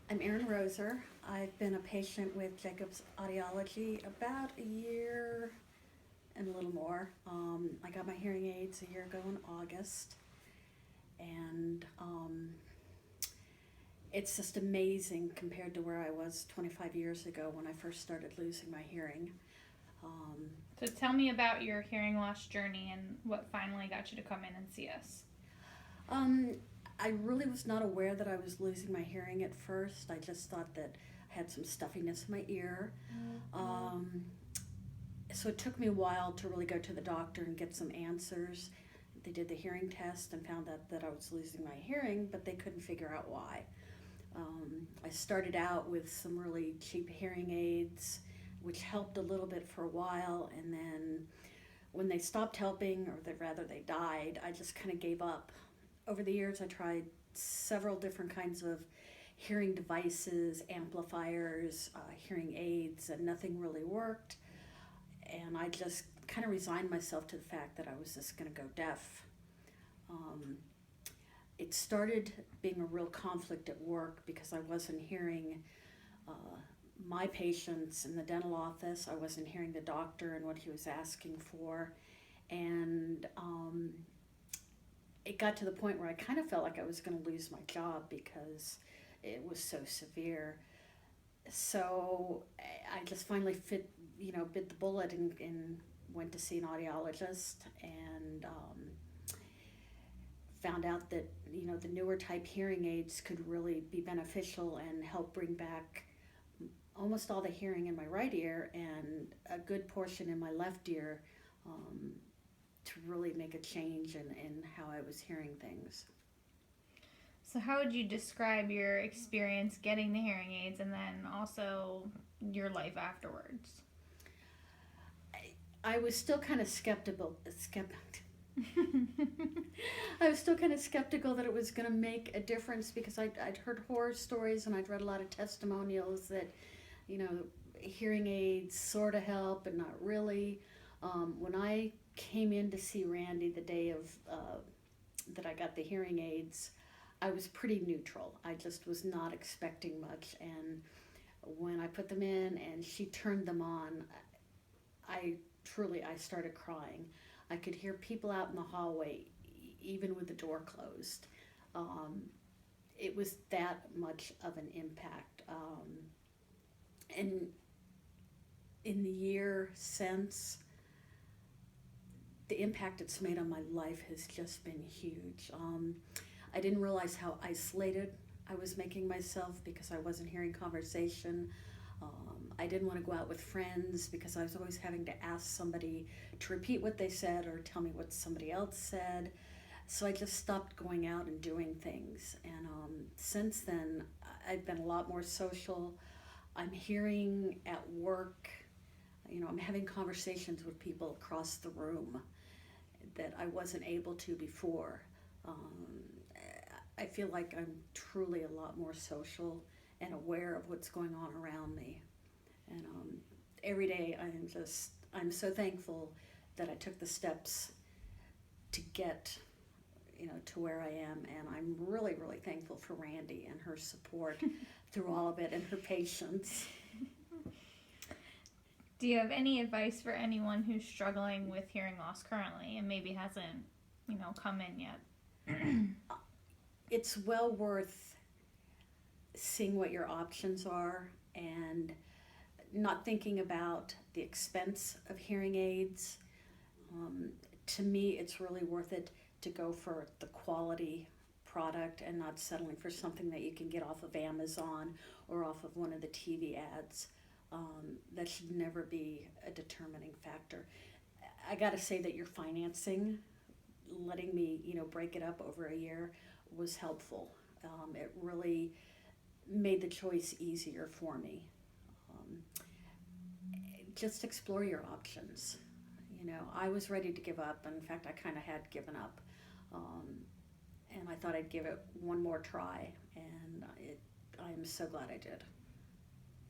I'm Erin Roser. I've been a patient with Jacob's Audiology about a year and a little more. I got my hearing aids a year ago in August, and it's just amazing compared to where I was 25 years ago when I first started losing my hearing. Um, So tell me about your hearing loss journey and what finally got you to come in and see us. um, I really was not aware that I was losing my hearing at first. I just thought that I had some stuffiness in my ear. Um, so it took me a while to really go to the doctor and get some answers. They did the hearing test and found out that I was losing my hearing, but they couldn't figure out why. I started out with some really cheap hearing aids, which helped a little bit for a while, and then when they stopped helping, or rather they died, I just kind of gave up. Over the years, I tried several different kinds of hearing devices, amplifiers, hearing aids, and nothing really worked. And I just kind of resigned myself to the fact that I was just going to go deaf. Um, it started being a real conflict at work because I wasn't hearing uh, my patients in the dental office. I wasn't hearing the doctor and what he was asking for. And it got to the point where I kind of felt like I was going to lose my job because it was so severe. So I just finally bit the bullet and went to see an audiologist and found out that the newer type hearing aids could really be beneficial and help bring back almost all the hearing in my right ear and a good portion in my left ear, um, to really make a change in how I was hearing things. So, how would you describe your experience getting the hearing aids and then also your life afterwards? I was still kind of I was still kind of skeptical that it was going to make a difference because I'd heard horror stories and I'd read a lot of testimonials that, you know, hearing aids sort of help, but not really. When I came in to see Randy the day of that I got the hearing aids, I was pretty neutral. I just was not expecting much, and when I put them in and she turned them on, I started crying. I could hear people out in the hallway, even with the door closed. Um, it was that much of an impact. And in the year since, the impact it's made on my life has just been huge. I didn't realize how isolated I was making myself because I wasn't hearing conversation. I didn't want to go out with friends because I was always having to ask somebody to repeat what they said or tell me what somebody else said. So I just stopped going out and doing things. And since then, I've been a lot more social. I'm hearing at work, I'm having conversations with people across the room that I wasn't able to before. Um, I feel like I'm truly a lot more social and aware of what's going on around me. And every day I'm so thankful that I took the steps to get, to where I am. And I'm really, really thankful for Randy and her support through all of it and her patience. Do you have any advice for anyone who's struggling with hearing loss currently and maybe hasn't, come in yet? It's well worth seeing what your options are and not thinking about the expense of hearing aids. To me, it's really worth it to go for the quality product and not settling for something that you can get off of Amazon or off of one of the TV ads. That should never be a determining factor. I got to say that your financing, letting me, break it up over a year, was helpful. It really made the choice easier for me. Um, just explore your options. I was ready to give up. In fact, I kind of had given up. Um, and I thought I'd give it one more try, and I'm so glad I did.